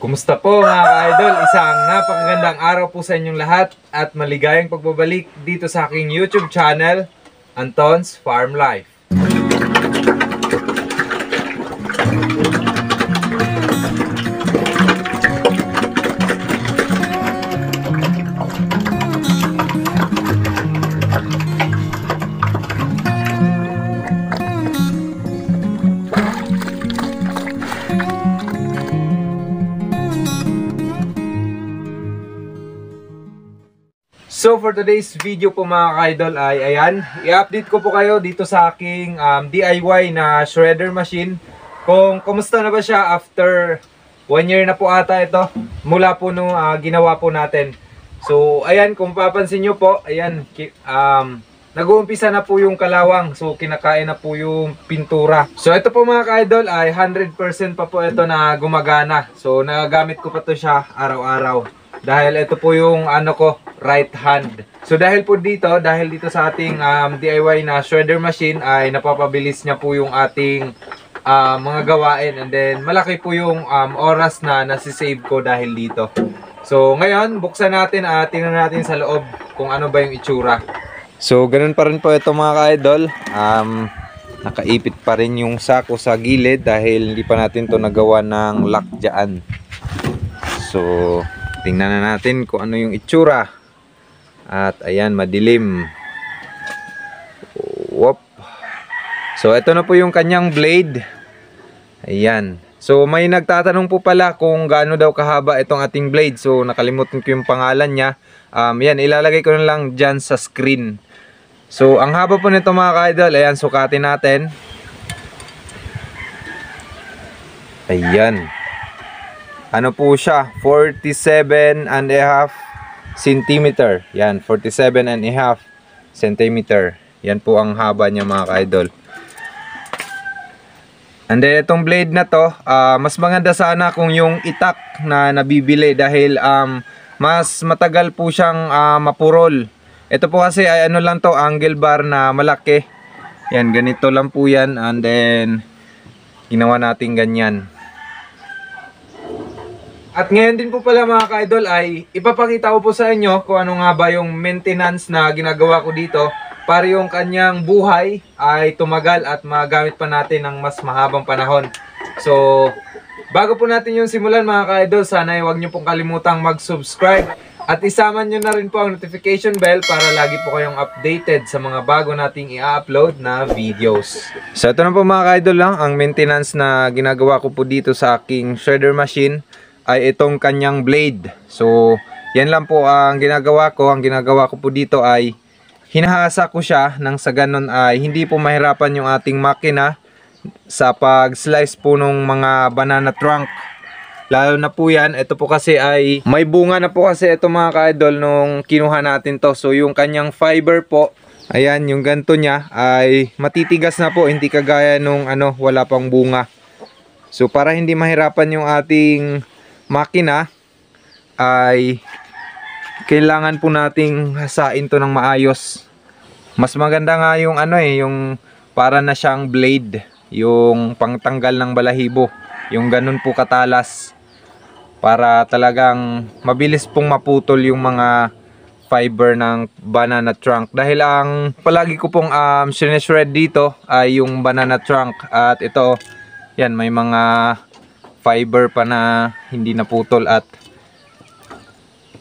Kumusta po mga ka-idol? Isang napakagandang araw po sa inyong lahat at maligayang pagbabalik dito sa aking YouTube channel, Anton's Farm Life. So for today's video po mga ka-idol ay ayan, i-update ko po kayo dito sa aking DIY na shredder machine. Kung kumusta na ba siya after 1 year na po ata ito mula po nung ginawa po natin. So ayan, kung papansin nyo po, ayan, nag-uumpisa na po yung kalawang. So kinakain na po yung pintura. So ito po mga ka-idol ay 100% pa po ito na gumagana. So nagagamit ko pa to siya araw-araw. Dahil ito po yung right hand. So dahil dito sa ating DIY na shredder machine ay napapabilis niya po yung ating mga gawain. And then malaki po yung oras na nasisave ko dahil dito. So ngayon buksan natin at tingnan natin sa loob kung ano ba yung itsura. So ganun pa rin po ito mga ka-idol. Nakaipit pa rin yung sako sa gilid dahil hindi pa natin to nagawa ng lock dyan. So tingnan na natin kung ano yung itsura. At ayan, madilim. Whoop. So ito na po yung kanyang blade. Ayan. So may nagtatanong po pala kung gaano daw kahaba itong ating blade. So nakalimutan ko yung pangalan niya. Yan, ilalagay ko na lang dyan sa screen. So ang haba po nito mga ka-idol, ayan, sukatin natin. Ayan. Ano po siya? 47.5 centimeter. Yan, 47.5 centimeter. Yan po ang haba niya mga ka-idol. And then itong blade na to, mas maganda sana kung yung itak na nabibili dahil mas matagal po siyang mapurol. Ito po kasi ay ano lang to, angle bar na malaki. Yan, ganito lang po yan. And then ginawa natin ganyan. At ngayon din po pala mga ka-idol ay ipapakita ko po sa inyo kung ano nga ba yung maintenance na ginagawa ko dito para yung kanyang buhay ay tumagal at magamit pa natin ng mas mahabang panahon. So bago po natin yung simulan mga ka-idol, sana ay huwag nyo pong kalimutang mag-subscribe at isama nyo na rin po ang notification bell para lagi po kayong updated sa mga bago nating i-upload na videos. So ito na po mga ka-idol lang ang maintenance na ginagawa ko po dito sa aking shredder machine ay itong kanyang blade. So yan lang po ang ginagawa ko. Ang ginagawa ko po dito ay hinahasa ko siya nang sa ganun ay hindi po mahirapan yung ating makina sa pag-slice po ng mga banana trunk. Lalo na po yan, ito po kasi ay may bunga na po kasi ito mga ka-idol nung kinuha natin to. So yung kanyang fiber po, ayan, yung ganto niya ay matitigas na po, hindi kagaya nung wala pang bunga. So para hindi mahirapan yung ating makina ay kailangan po nating hasain to ng maayos. Mas maganda nga yung yung para na siyang blade, yung pangtanggal ng balahibo, yung ganun po katalas para talagang mabilis pong maputol yung mga fiber ng banana trunk. Dahil ang palagi ko pong shred dito ay yung banana trunk at ito yan, may mga fiber pa na hindi naputol at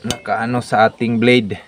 nakaano sa ating blade.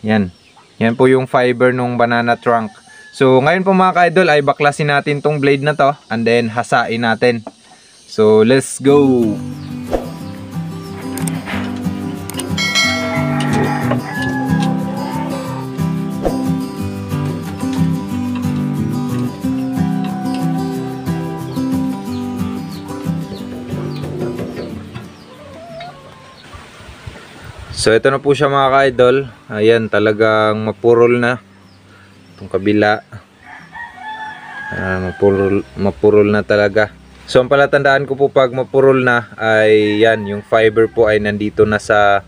Yan. Yan po yung fiber nung banana trunk. So ngayon po mga ka-idol ay baklasin natin tong blade na to and then hasain natin. So let's go. So ito na po siya mga ka-idol. Ayan, talagang mapurol na itong kabila. Mapurol na talaga. So ang palatandaan ko po pag mapurol na ay yan, yung fiber po ay nandito na sa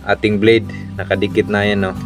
ating blade. Nakadikit na yan, no.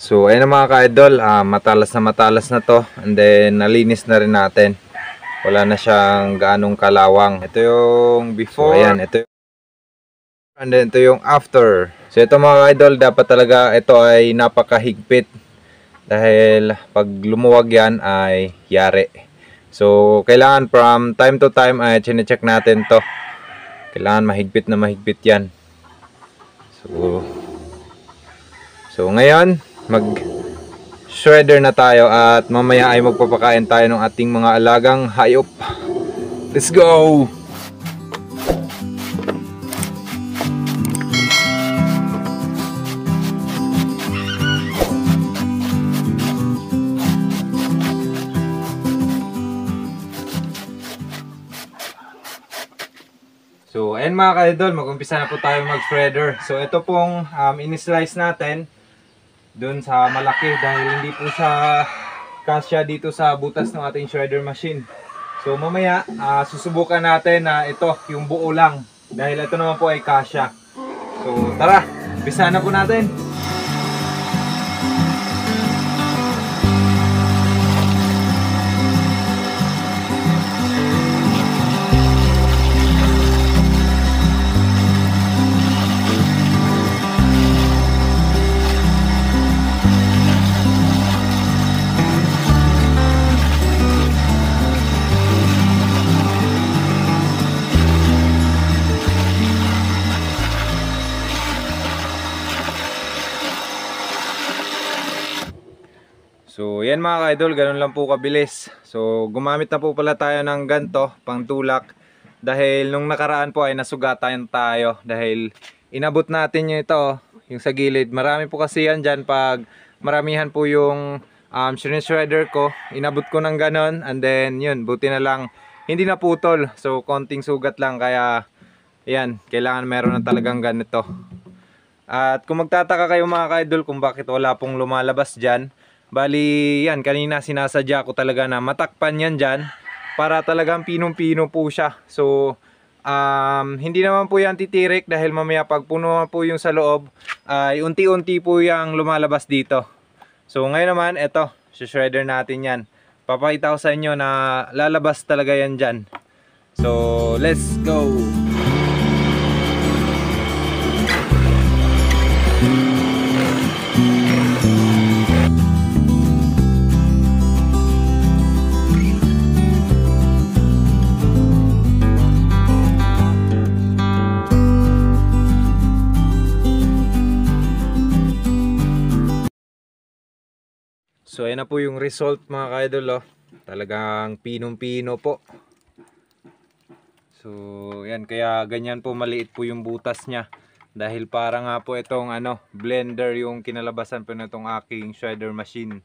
So ayun na mga ka-idol, matalas na to, and then nalinis na rin natin. Wala na siyang gaanong kalawang. Ito yung before, so, ayan, ito, and then ito yung after. So ito mga ka-idol, dapat talaga ito ay napakahigpit dahil pag lumuwag yan ay yari. So kailangan from time to time ay chine-check natin to. Kailangan mahigpit na mahigpit yan. So ngayon mag shredder na tayo at mamaya ay magpapakain tayo ng ating mga alagang hayop. Let's go! So ayan mga ka-idol, mag-umpisa na po tayo mag-shredder. So ito pong in-slice natin dun sa malaki dahil hindi po siya kasya dito sa butas ng ating shredder machine. So mamaya susubukan natin na ito yung buo lang dahil ito naman po ay kasya. So tara, umpisa na po natin. So yan mga ka-idol, ganun lang po kabilis. So gumamit na po pala tayo ng ganto, pang tulak. Dahil nung nakaraan po ay nasugatan tayo. Dahil inabot natin yung ito, yung sa gilid. Marami po kasi yan dyan pag maramihan po yung shredder ko. Inabot ko ng ganon, and then yun, buti na lang hindi na putol. So konting sugat lang, kaya yan, kailangan meron na talagang ganito. At kung magtataka kayo mga ka-idol kung bakit wala pong lumalabas dyan, bali yan, kanina sinasadya ko talaga na matakpan yan dyan para talagang pinong-pino po siya. So hindi naman po yan titirik dahil mamaya pag puno po yung sa loob ay unti-unti po yung lumalabas dito. So ngayon naman, eto, shredder natin yan. Papakita ko sa inyo na lalabas talaga yan dyan. So let's go! So ayan na po yung result mga ka-idol, oh. Talagang pinong-pino po. So yan, kaya ganyan po maliit po yung butas niya. Dahil para nga po itong blender yung kinalabasan po nitong aking shredder machine.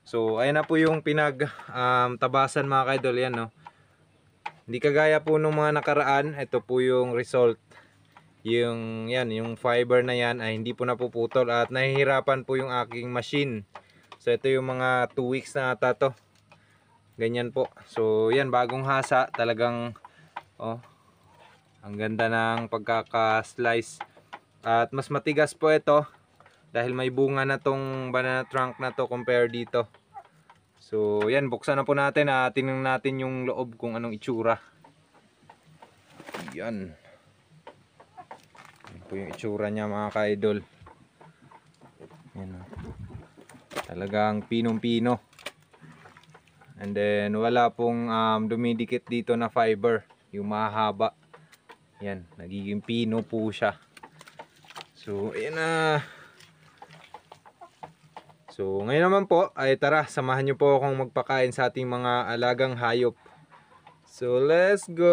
So ayan na po yung tabasan mga ka-idol, yan, no. Hindi kagaya po nung mga nakaraan, ito po yung result. Yung fiber na yan ay hindi po napuputol at nahihirapan po yung aking machine. So ito yung mga 2 weeks na ata to. Ganyan po. So yan, bagong hasa. Talagang ang ganda ng pagkaka-slice. At mas matigas po ito dahil may bunga na tong banana trunk na to compare dito. So yan, buksan na po natin at tingnan natin yung loob kung anong itsura. Yan. Yan po yung itsura niya mga ka-idol. Yan, talagang pinong-pino. And then wala pong dumidikit dito na fiber, yung mahaba. Yan, nagiging pino po siya. So ayan na. So ngayon naman po ay tara, samahan niyo po akong magpakain sa ating mga alagang hayop. So let's go.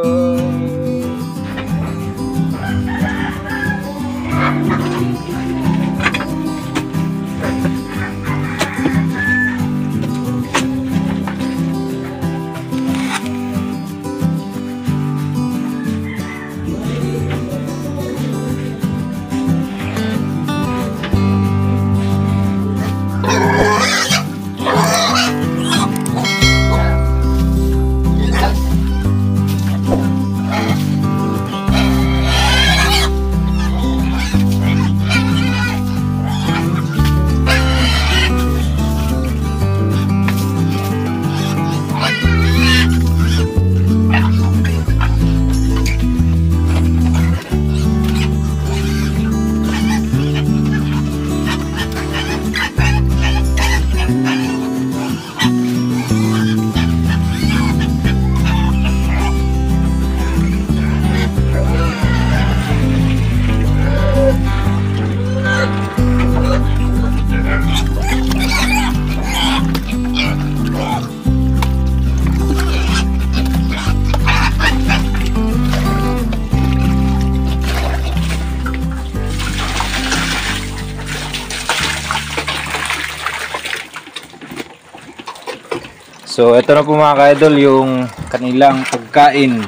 So, ito na po mga ka-idol yung kanilang pagkain.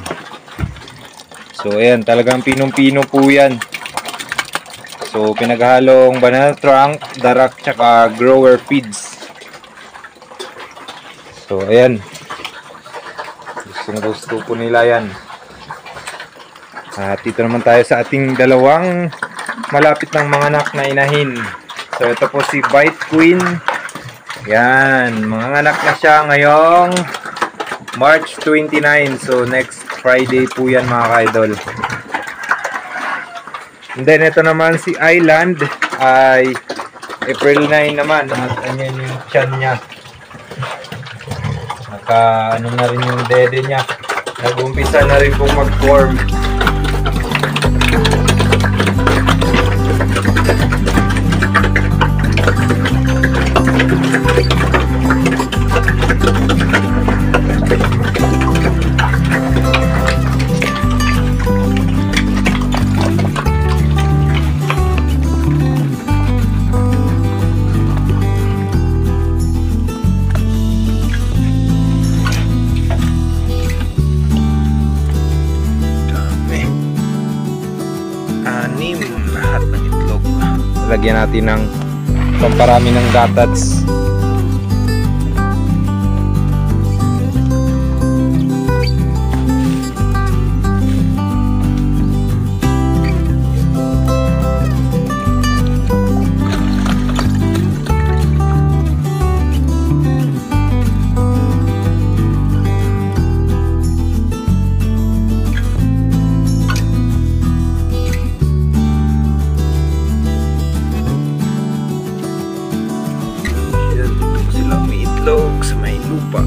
So, ayan, talagang pinong-pino po yan. So, pinaghalong banana trunk, darak, tsaka grower feeds. So, ayan. Gusto po nila yan. At dito naman tayo sa ating dalawang malapit ng mga anak na inahin. So, ito po si Bite Queen. Yan, mga anak na siya ngayong March 29. So, next Friday po yan mga ka-idol. And then, ito naman si Island ay April 9 naman. At anyan yung tiyan niya. Ano na rin yung dede niya. Nag-umpisa na rin pong mag-form. Lahat ng itlog. Lagyan natin ng pamparami ng gatats. Itlog sa may lupa.